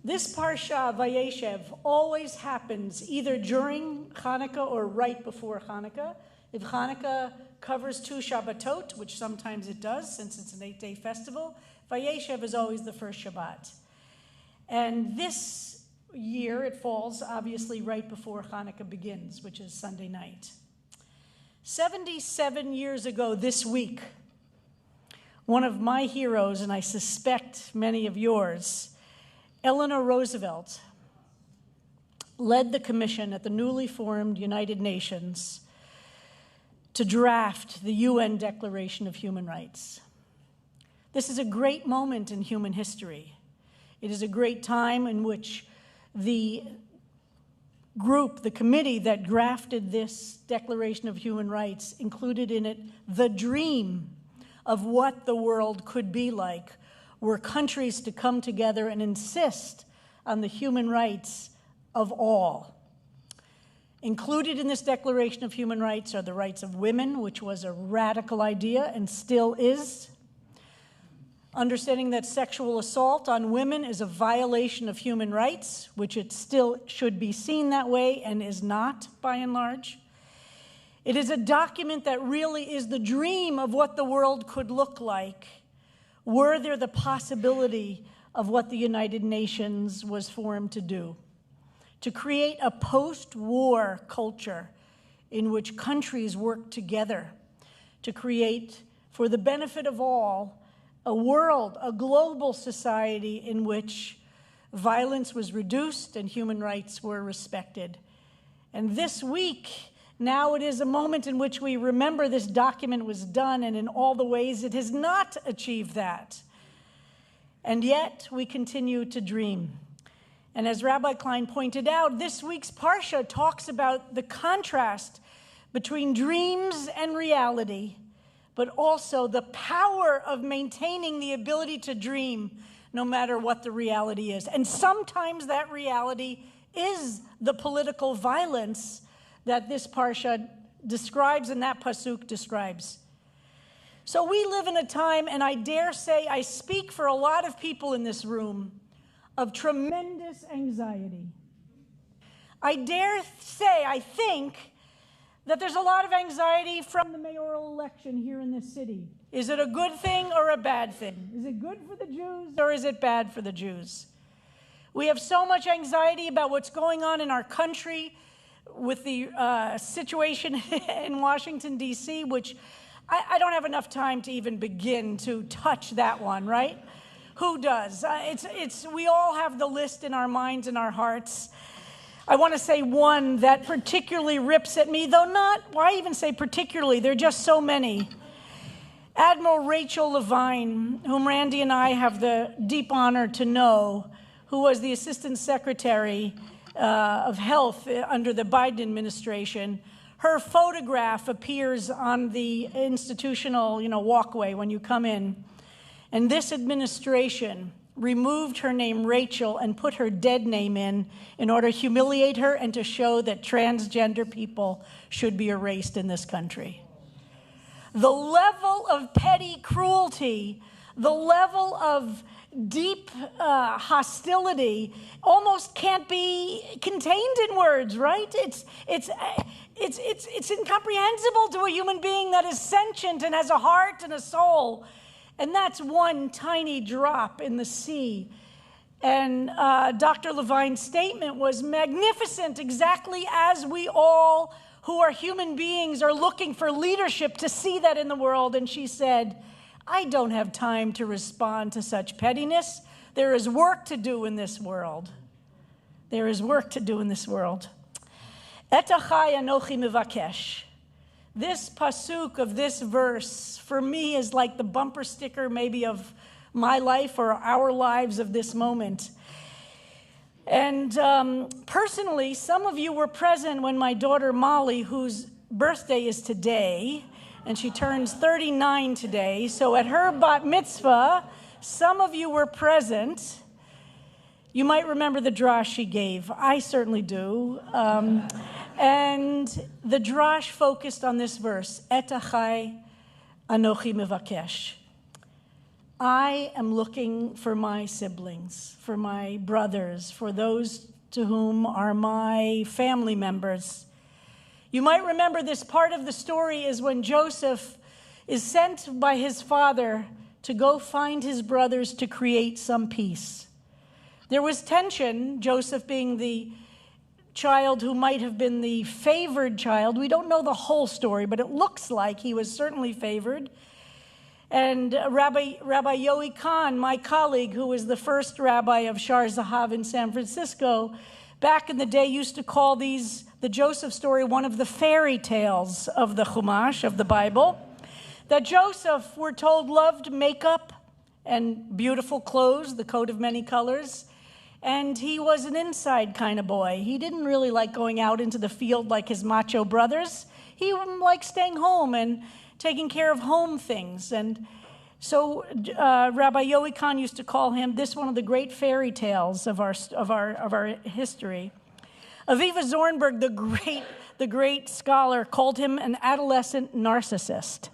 This Parsha, Vayeshev, always happens either during Hanukkah or right before Hanukkah. If Hanukkah covers 2 Shabbatot, which sometimes it does since it's an 8-day festival, Vayeshev is always the first Shabbat. And this year it falls obviously right before Hanukkah begins, which is Sunday night. 77 years ago this week, one of my heroes, and I suspect many of yours, Eleanor Roosevelt, led the commission at the newly formed United Nations to draft the UN Declaration of Human Rights. This is a great moment in human history. It is a great time in which the group, the committee that drafted this Declaration of Human Rights, included in it the dream of what the world could be like, were countries to come together and insist on the human rights of all. Included in this Declaration of Human Rights are the rights of women, which was a radical idea and still is. Understanding that sexual assault on women is a violation of human rights, which it still should be seen that way and is not, by and large. It is a document that really is the dream of what the world could look like were there the possibility of what the United Nations was formed to do, to create a post-war culture in which countries work together to create, for the benefit of all, a world, a global society in which violence was reduced and human rights were respected. And this week, now it is a moment in which we remember this document was done, and in all the ways it has not achieved that. And yet we continue to dream. And as Rabbi Klein pointed out, this week's Parsha talks about the contrast between dreams and reality, but also the power of maintaining the ability to dream no matter what the reality is. And sometimes that reality is the political violence that this Parsha describes and that pasuk describes. So we live in a time, and I dare say I speak for a lot of people in this room, of tremendous anxiety. I dare say, I think, that there's a lot of anxiety from the mayoral election here in this city. Is it a good thing or a bad thing? Is it good for the Jews or is it bad for the Jews? We have so much anxiety about what's going on in our country with the situation in Washington, D.C., which I don't have enough time to even begin to touch that one, right? Who does? We all have the list in our minds and our hearts. I want to say one that particularly rips at me, though not, why even say particularly? There are just so many. Admiral Rachel Levine, whom Randy and I have the deep honor to know, who was the Assistant Secretary of Health under the Biden administration. Her photograph appears on the institutional, walkway when you come in. And this administration removed her name Rachel and put her dead name in order to humiliate her and to show that transgender people should be erased in this country. The level of petty cruelty, the level of deep hostility almost can't be contained in words, right? It's incomprehensible to a human being that is sentient and has a heart and a soul. And that's one tiny drop in the sea. And Dr. Levine's statement was magnificent, exactly as we all who are human beings are looking for leadership to see that in the world. And she said, I don't have time to respond to such pettiness. There is work to do in this world. There is work to do in this world. Et achai anochi mevakesh. This pasuk of this verse, for me, is like the bumper sticker maybe of my life or our lives of this moment. And personally, some of you were present when my daughter Molly, whose birthday is today, and she turns 39 today, so at her bat mitzvah, some of you were present. You might remember the drash she gave. I certainly do. And the drash focused on this verse, Et achai anochi mevakesh. I am looking for my siblings, for my brothers, for those to whom are my family members. You might remember this part of the story is when Joseph is sent by his father to go find his brothers to create some peace. There was tension, Joseph being the child who might have been the favored child. We don't know the whole story, but it looks like he was certainly favored. And Rabbi Yoey Kahn, my colleague, who was the first rabbi of Shar Zahav in San Francisco, back in the day used to call the Joseph story one of the fairy tales of the Chumash, of the Bible. That Joseph, we're told, loved makeup and beautiful clothes, the coat of many colors. And he was an inside kind of boy. He didn't really like going out into the field like his macho brothers. He liked staying home and taking care of home things. And so Rabbi Yoey Kahn used to call him this one of the great fairy tales of our history. Aviva Zornberg, the great scholar, called him an adolescent narcissist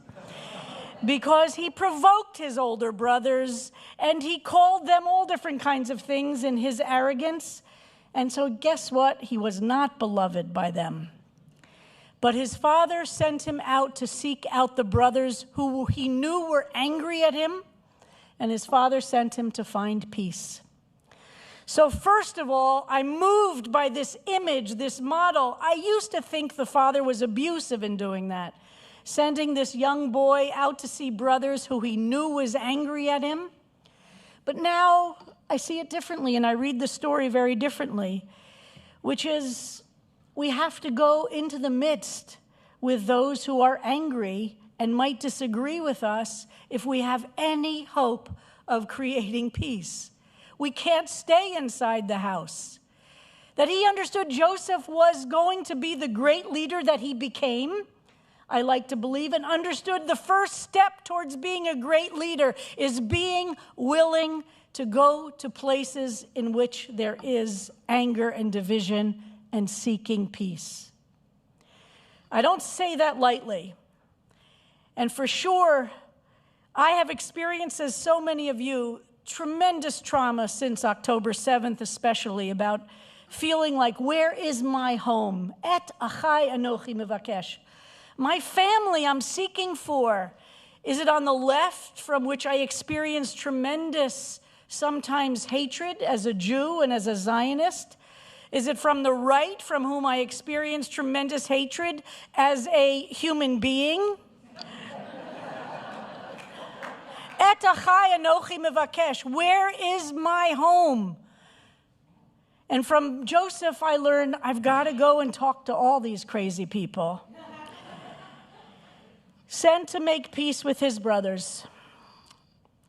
because he provoked his older brothers and he called them all different kinds of things in his arrogance. And so guess what? He was not beloved by them. But his father sent him out to seek out the brothers who he knew were angry at him, and his father sent him to find peace. So first of all, I'm moved by this image, this model. I used to think the father was abusive in doing that, sending this young boy out to see brothers who he knew was angry at him. But now I see it differently, and I read the story very differently, which is we have to go into the midst with those who are angry and might disagree with us if we have any hope of creating peace. We can't stay inside the house. That he understood Joseph was going to be the great leader that he became, I like to believe, and understood the first step towards being a great leader is being willing to go to places in which there is anger and division and seeking peace. I don't say that lightly. And for sure, I have experienced, as so many of you, tremendous trauma since October 7th, especially about feeling like, where is my home? Et achai anochi mevakesh. My family I'm seeking for. Is it on the left, from which I experience tremendous, sometimes hatred as a Jew and as a Zionist? Is it from the right, from whom I experience tremendous hatred as a human being? Et achai anochi mevakesh. Where is my home? And from Joseph, I learned I've got to go and talk to all these crazy people. Sent to make peace with his brothers.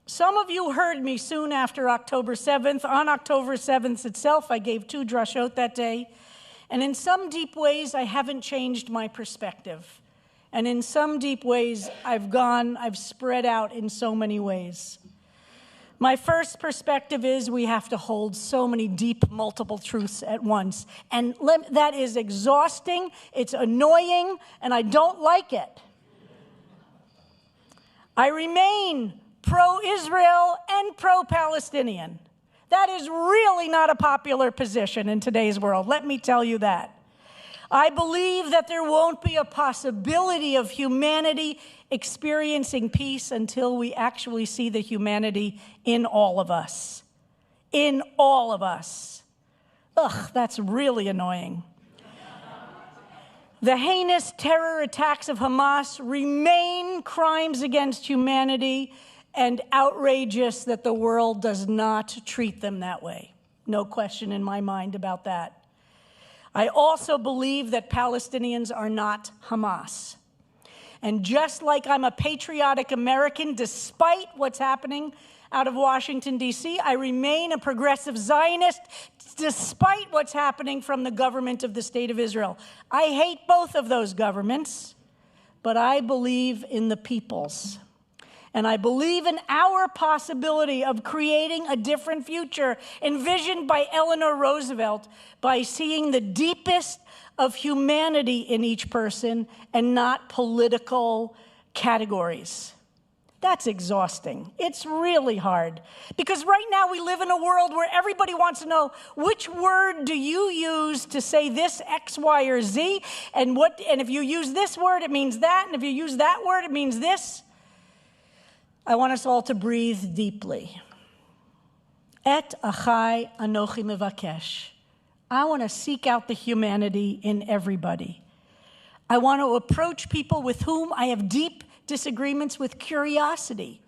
Some of you heard me soon after October 7th. On October 7th itself, I gave 2 drashot that day. And in some deep ways, I haven't changed my perspective. And in some deep ways, I've spread out in so many ways. My first perspective is we have to hold so many deep, multiple truths at once. And that is exhausting, it's annoying, and I don't like it. I remain pro-Israel and pro-Palestinian. That is really not a popular position in today's world, let me tell you that. I believe that there won't be a possibility of humanity experiencing peace until we actually see the humanity in all of us. In all of us. Ugh, that's really annoying. The heinous terror attacks of Hamas remain crimes against humanity, and outrageous that the world does not treat them that way. No question in my mind about that. I also believe that Palestinians are not Hamas. And just like I'm a patriotic American, despite what's happening out of Washington, D.C., I remain a progressive Zionist, despite what's happening from the government of the State of Israel. I hate both of those governments, but I believe in the peoples. And I believe in our possibility of creating a different future envisioned by Eleanor Roosevelt by seeing the deepest of humanity in each person and not political categories. That's exhausting. It's really hard. Because right now we live in a world where everybody wants to know, which word do you use to say this X, Y, or Z? And if you use this word, it means that. And if you use that word, it means this. I want us all to breathe deeply. Et achai anochi mevakesh. I want to seek out the humanity in everybody. I want to approach people with whom I have deep disagreements with curiosity,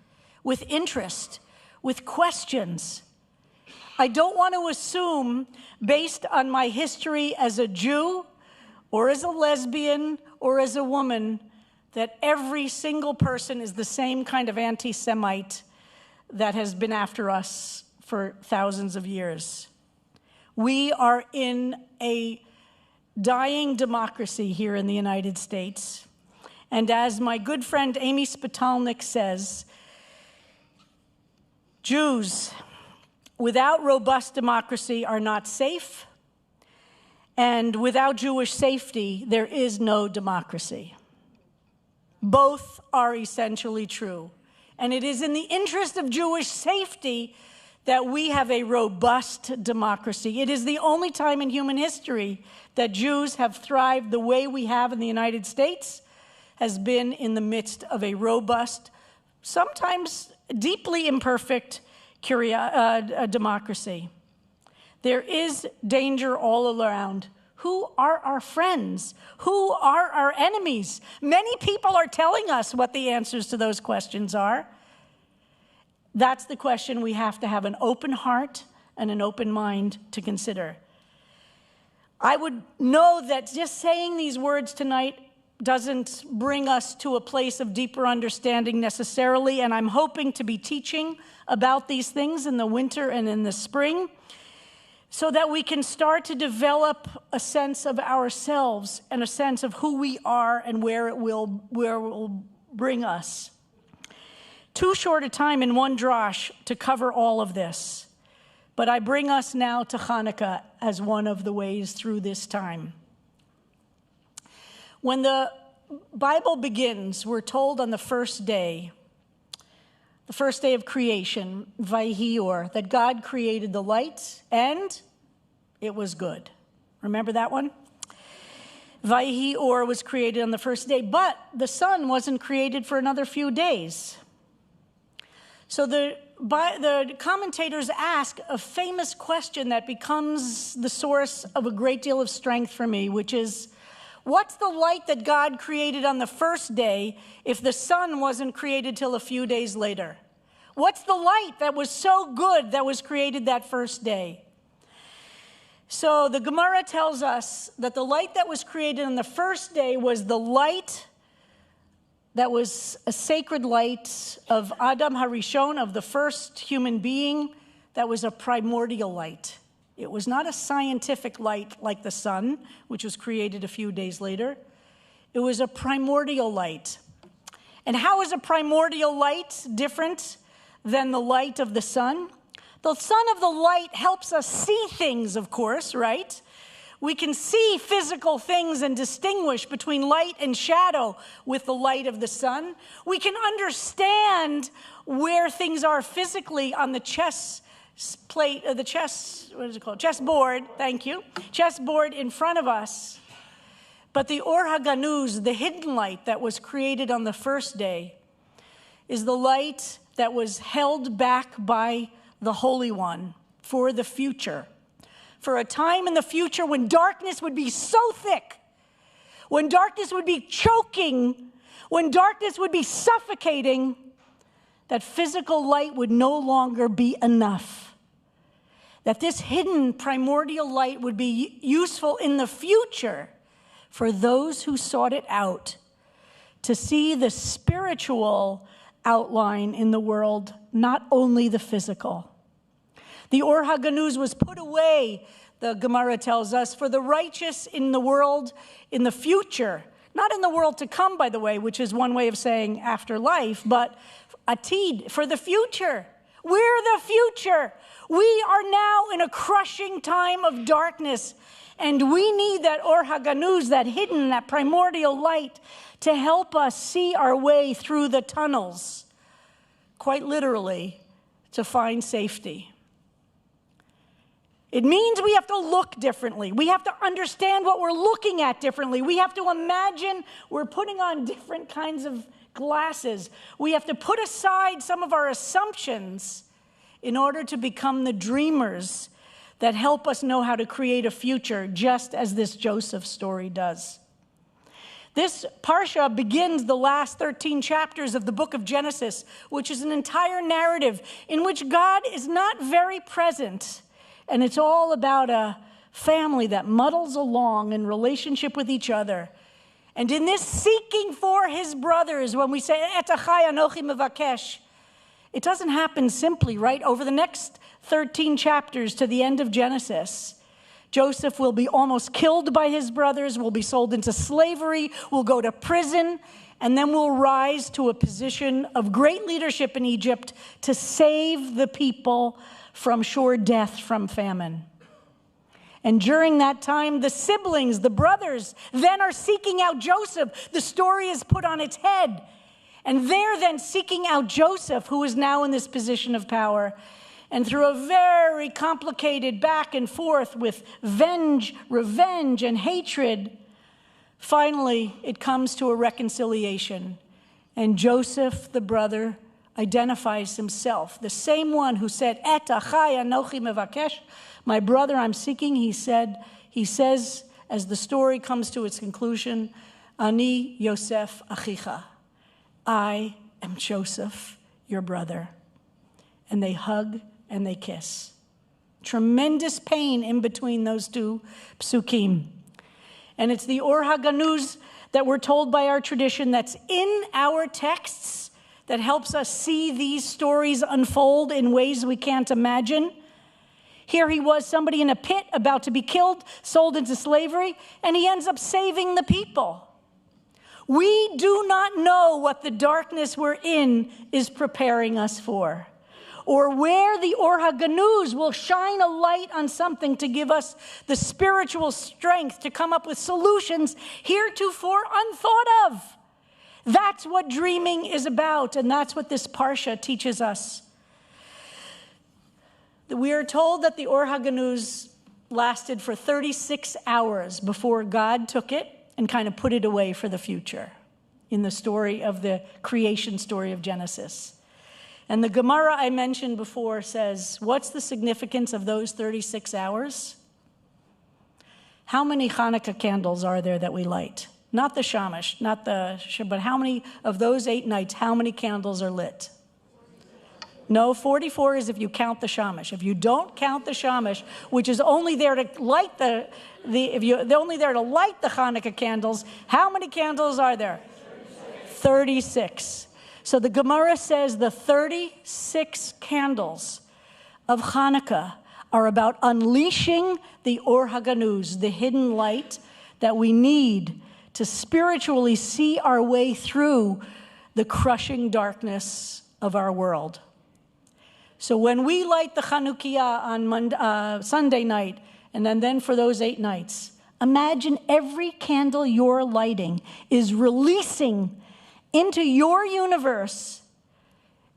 with interest, with questions. I don't want to assume, based on my history as a Jew or as a lesbian or as a woman, that every single person is the same kind of anti-Semite that has been after us for thousands of years. We are in a dying democracy here in the United States. And as my good friend Amy Spitalnik says, Jews without robust democracy are not safe, and without Jewish safety, there is no democracy. Both are essentially true. And it is in the interest of Jewish safety that we have a robust democracy. It is the only time in human history that Jews have thrived the way we have in the United States, has been in the midst of a robust, sometimes deeply imperfect democracy. There is danger all around. Who are our friends? Who are our enemies? Many people are telling us what the answers to those questions are. That's the question we have to have an open heart and an open mind to consider. I would know that just saying these words tonight doesn't bring us to a place of deeper understanding necessarily, and I'm hoping to be teaching about these things in the winter and in the spring so that we can start to develop a sense of ourselves and a sense of who we are and where it will bring us. Too short a time in one drash to cover all of this, but I bring us now to Hanukkah as one of the ways through this time. When the Bible begins, we're told on the first day of creation, Vayeshev, that God created the light and it was good. Remember that one? Vayeshev was created on the first day, but the sun wasn't created for another few days. So the commentators ask a famous question that becomes the source of a great deal of strength for me, which is, what's the light that God created on the first day if the sun wasn't created till a few days later? What's the light that was so good that was created that first day? So the Gemara tells us that the light that was created on the first day was the light that was a sacred light of Adam Harishon, of the first human being, that was a primordial light. It was not a scientific light like the sun, which was created a few days later. It was a primordial light. And how is a primordial light different than the light of the sun? The sun of the light helps us see things, of course, right? We can see physical things and distinguish between light and shadow with the light of the sun. We can understand where things are physically on the chessboard, thank you, chessboard in front of us. But the Or HaGanuz, the hidden light that was created on the first day, is the light that was held back by the Holy One for the future. For a time in the future when darkness would be so thick, when darkness would be choking, when darkness would be suffocating, that physical light would no longer be enough. That this hidden primordial light would be useful in the future for those who sought it out, to see the spiritual outline in the world, not only the physical. The Or HaGanuz was put away, the Gemara tells us, for the righteous in the world in the future. Not in the world to come, by the way, which is one way of saying afterlife, but atid, for the future. We're the future. We are now in a crushing time of darkness, and we need that Or HaGanuz, that hidden, that primordial light, to help us see our way through the tunnels quite literally, to find safety. It means we have to look differently. We have to understand what we're looking at differently. We have to imagine we're putting on different kinds of glasses. We have to put aside some of our assumptions in order to become the dreamers that help us know how to create a future, just as this Joseph story does. This Parsha begins the last 13 chapters of the book of Genesis, which is an entire narrative in which God is not very present. And it's all about a family that muddles along in relationship with each other. And in this seeking for his brothers, when we say, Et achai anochi mevakesh, it doesn't happen simply, right? Over the next 13 chapters to the end of Genesis, Joseph will be almost killed by his brothers, will be sold into slavery, will go to prison, and then will rise to a position of great leadership in Egypt to save the people from sure death from famine. And during that time, the siblings, the brothers, then are seeking out Joseph. The story is put on its head. And they're then seeking out Joseph, who is now in this position of power. And through a very complicated back and forth with revenge, and hatred, finally it comes to a reconciliation. And Joseph, the brother, identifies himself, the same one who said, Et achai anochi mevakesh, my brother I'm seeking, he says, as the story comes to its conclusion, Ani Yosef achicha, I am Joseph, your brother. And they hug and they kiss. Tremendous pain in between those two psukim. And it's the Or HaGanuz that we're told by our tradition that's in our texts that helps us see these stories unfold in ways we can't imagine. Here he was, somebody in a pit about to be killed, sold into slavery, and he ends up saving the people. We do not know what the darkness we're in is preparing us for, or where the Or HaGanuz will shine a light on something to give us the spiritual strength to come up with solutions heretofore unthought of. That's what dreaming is about, and that's what this Parsha teaches us. We are told that the Or HaGanuz lasted for 36 hours before God took it and kind of put it away for the future in the story of the creation story of Genesis. And the Gemara I mentioned before says, what's the significance of those 36 hours? How many Hanukkah candles are there that we light? Not the shamash, but how many of those 8 nights, how many candles are lit? No, 44 is if you count the shamash. If you don't count the shamash, which is only there to light they're only there to light the Hanukkah candles, how many candles are there? 36. So the Gemara says the 36 candles of Hanukkah are about unleashing the Or HaGanuz, the hidden light that we need to spiritually see our way through the crushing darkness of our world. So when we light the Chanukiah on Sunday night, and then for those 8 nights, imagine every candle you're lighting is releasing into your universe,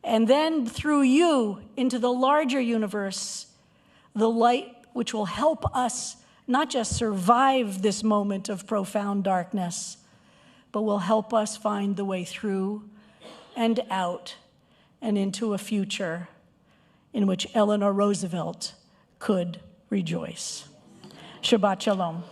and then through you into the larger universe, the light which will help us not just survive this moment of profound darkness, but will help us find the way through and out and into a future in which Eleanor Roosevelt could rejoice. Shabbat Shalom.